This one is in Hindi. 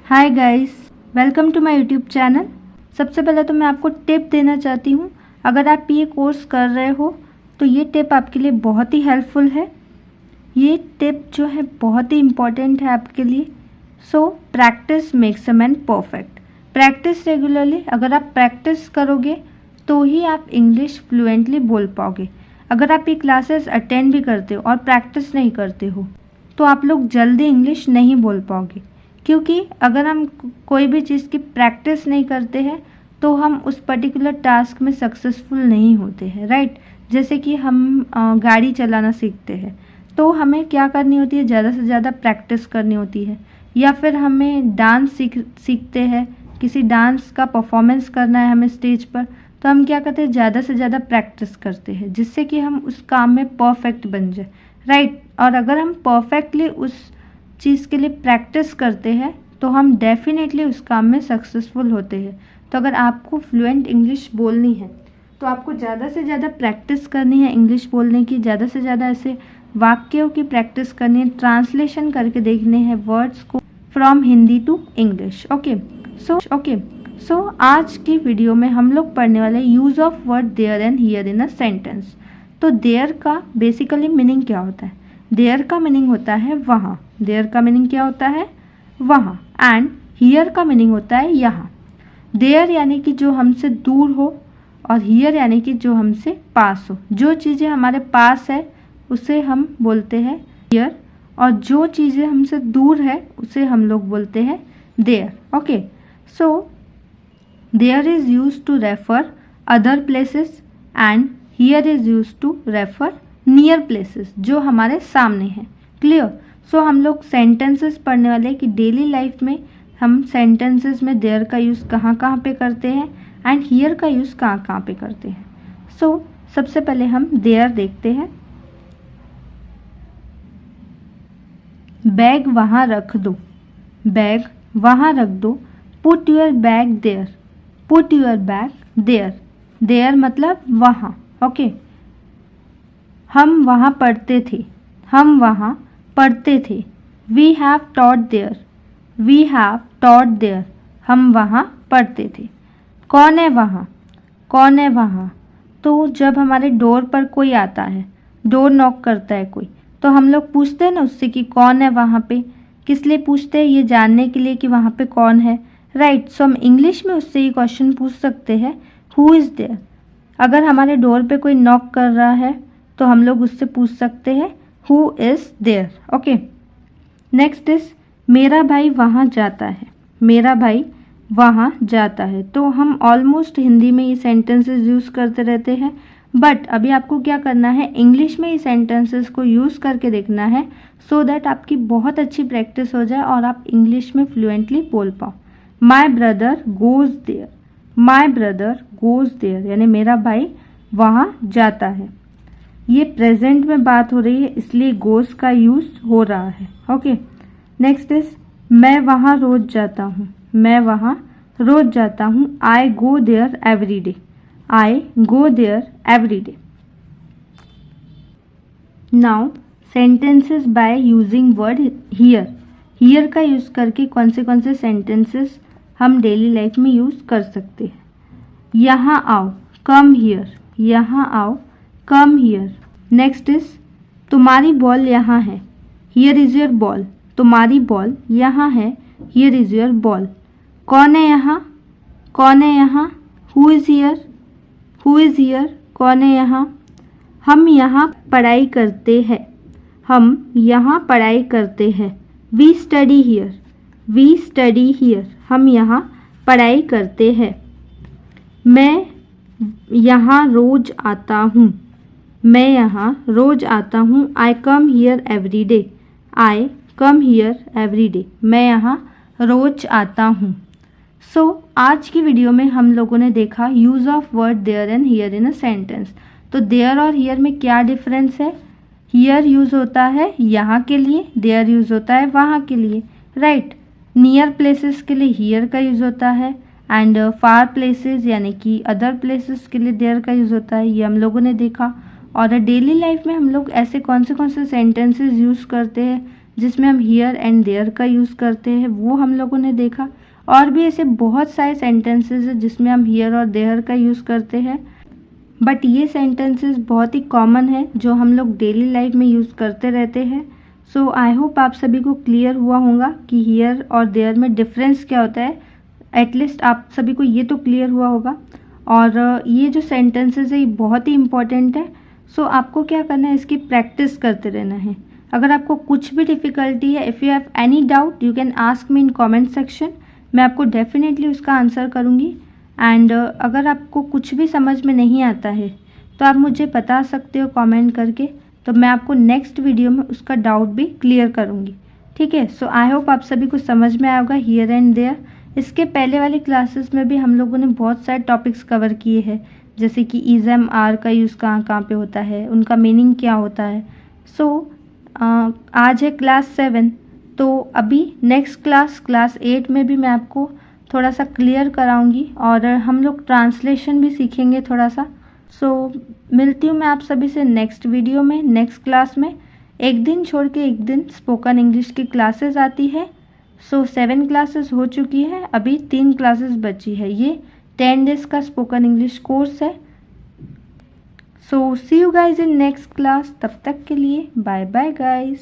Hi guys, welcome to my YouTube channel. सबसे पहले तो मैं आपको टिप देना चाहती हूँ। अगर आप ये कोर्स कर रहे हो तो ये टिप आपके लिए बहुत ही हेल्पफुल है। ये टिप जो है बहुत ही इम्पॉर्टेंट है आपके लिए। So practice makes a man perfect. Practice regularly, अगर आप प्रैक्टिस करोगे तो ही आप इंग्लिश फ्लुएंटली बोल पाओगे। अगर आप ये क्लासेस अटेंड भी करते हो और प्रैक्टिस नहीं करते हो तो आप लोग जल्दी इंग्लिश नहीं बोल पाओगे, क्योंकि अगर हम कोई भी चीज़ की प्रैक्टिस नहीं करते हैं तो हम उस पर्टिकुलर टास्क में सक्सेसफुल नहीं होते हैं, राइट। जैसे कि हम गाड़ी चलाना सीखते हैं तो हमें क्या करनी होती है, ज़्यादा से ज़्यादा प्रैक्टिस करनी होती है। या फिर हमें डांस सीखते हैं, किसी डांस का परफॉर्मेंस करना है हमें स्टेज पर, तो हम क्या करते हैं, ज़्यादा से ज़्यादा प्रैक्टिस करते हैं जिससे कि हम उस काम में परफेक्ट बन जाए, राइट। और अगर हम परफेक्टली उस चीज़ के लिए प्रैक्टिस करते हैं तो हम डेफिनेटली उस काम में सक्सेसफुल होते हैं। तो अगर आपको फ्लुएंट इंग्लिश बोलनी है तो आपको ज़्यादा से ज़्यादा प्रैक्टिस करनी है इंग्लिश बोलने की, ज़्यादा से ज़्यादा ऐसे वाक्यों की प्रैक्टिस करनी है, ट्रांसलेशन करके देखने हैं वर्ड्स को from Hindi to English. Okay so आज की वीडियो में हम लोग पढ़ने वाले use of word there and here in a sentence. तो देयर का बेसिकली मीनिंग क्या होता है? देयर का मीनिंग होता है वहाँ। देयर का मीनिंग क्या होता है? वहाँ। एंड हियर का मीनिंग होता है यहाँ। देयर यानी कि जो हमसे दूर हो और हियर यानी कि जो हमसे पास हो। जो चीज़ें हमारे पास है उसे हम बोलते हैं हियर, और जो चीज़ें हमसे दूर है उसे हम लोग बोलते हैं there. Okay, so there is used to refer other places and here is used to refer near places जो हमारे सामने हैं। क्लियर? सो हम लोग सेंटेंसेस पढ़ने वाले हैं कि डेली लाइफ में हम सेंटेंसेस में देयर का यूज़ कहाँ कहाँ पे करते हैं एंड हियर का यूज़ कहाँ कहाँ पे करते हैं। सो सबसे पहले हम देयर देखते हैं। बैग वहाँ रख दो। बैग वहाँ रख दो। Put your bag there. Put your bag there. There मतलब वहाँ। ओके, हम वहाँ पढ़ते थे। हम वहाँ पढ़ते थे। We have taught there. We have taught there. हम वहाँ पढ़ते थे। कौन है वहाँ? कौन है वहाँ? तो जब हमारे डोर पर कोई आता है, डोर नॉक करता है कोई, तो हम लोग पूछते हैं ना उससे कि कौन है वहाँ पे। किस लिए पूछते हैं? ये जानने के लिए कि वहाँ पे कौन है, राइट। सो हम इंग्लिश में उससे ये क्वेश्चन पूछ सकते हैं, हु इज़ देयर। अगर हमारे डोर पे कोई नॉक कर रहा है तो हम लोग उससे पूछ सकते हैं who is there. Okay, next is मेरा भाई वहाँ जाता है। मेरा भाई वहाँ जाता है। तो हम ऑलमोस्ट हिंदी में ये सेंटेंसेस यूज़ करते रहते हैं, बट अभी आपको क्या करना है, इंग्लिश में ये सेंटेंसेस को यूज़ करके देखना है सो दैट आपकी बहुत अच्छी प्रैक्टिस हो जाए और आप इंग्लिश में फ्लुएंटली बोल पाओ। My brother goes there. My brother goes there यानी मेरा भाई वहाँ जाता है। ये प्रेजेंट में बात हो रही है इसलिए गोज़ का यूज़ हो रहा है। ओके, नेक्स्ट इज मैं वहाँ रोज़ जाता हूँ। मैं वहाँ रोज़ जाता हूँ। I go there every day. I go there every day. Now sentences by using word here. Here का यूज़ करके कौन से सेंटेंसेस हम डेली लाइफ में यूज़ कर सकते हैं। यहाँ आओ, कम हियर। यहाँ आओ, कम हियर। नेक्स्ट इज तुम्हारी बॉल यहाँ है। Here is your ball. तुम्हारी बॉल यहाँ है। Here is your ball. कौन है यहाँ? कौन है यहाँ? Who is here. Who is here. कौन है यहाँ? हम यहाँ पढ़ाई करते हैं। हम यहाँ पढ़ाई करते हैं। We study here. We study here. हम यहाँ पढ़ाई करते हैं। मैं यहाँ रोज़ आता हूँ। मैं यहाँ रोज़ आता हूँ। I come here every day. I come here every day. मैं यहाँ रोज़ आता हूँ। सो आज की वीडियो में हम लोगों ने देखा use of word there and here in a sentence. तो देयर और हियर में क्या डिफरेंस है? हियर यूज़ होता है यहाँ के लिए, देयर यूज़ होता है वहाँ के लिए, राइट। नियर प्लेसेस के लिए हियर का यूज़ होता है एंड फार प्लेसेस यानी कि अदर प्लेसेस के लिए देयर का यूज़ होता है। ये हम लोगों ने देखा। और डेली लाइफ में हम लोग ऐसे कौन से सेंटेंसेस यूज़ करते हैं जिसमें हम हियर एंड देयर का यूज़ करते हैं, वो हम लोगों ने देखा। और भी ऐसे बहुत सारे सेंटेंसेस हैं जिसमें हम हियर और देयर का यूज़ करते हैं, बट ये सेंटेंसेस बहुत ही कॉमन है जो हम लोग डेली लाइफ में यूज़ करते रहते हैं। सो आई होप आप सभी को क्लियर हुआ होगा कि हियर और देयर में डिफरेंस क्या होता है। एटलीस्ट आप सभी को ये तो क्लियर हुआ होगा। और ये जो सेंटेंसेस है ये बहुत ही इम्पॉर्टेंट है। सो आपको क्या करना है, इसकी प्रैक्टिस करते रहना है। अगर आपको कुछ भी डिफ़िकल्टी है, if you have any doubt you can ask me in comment section, मैं आपको डेफिनेटली उसका आंसर करूँगी। एंड अगर आपको कुछ भी समझ में नहीं आता है तो आप मुझे बता सकते हो कमेंट करके, तो मैं आपको नेक्स्ट वीडियो में उसका डाउट भी क्लियर करूँगी। ठीक है, सो आई होप आप सभी को समझ में आएगा हियर एंड देयर। इसके पहले वाली क्लासेस में भी हम लोगों ने बहुत सारे टॉपिक्स कवर किए हैं, जैसे कि इज़ एम आर का यूज़ कहाँ कहाँ पे होता है, उनका मीनिंग क्या होता है। सो आज है क्लास 7, तो अभी नेक्स्ट क्लास 8 में भी मैं आपको थोड़ा सा क्लियर कराऊंगी और हम लोग ट्रांसलेशन भी सीखेंगे थोड़ा सा। सो मिलती हूँ मैं आप सभी से नेक्स्ट वीडियो में, नेक्स्ट क्लास में। एक दिन छोड़ के एक दिन स्पोकन इंग्लिश की क्लासेस आती है। सो 7 क्लासेस हो चुकी है, अभी 3 क्लासेस बची है। ये 10 डेज का स्पोकन इंग्लिश कोर्स है। So see you guys in next class. तब तक के लिए बाय बाय गाइज।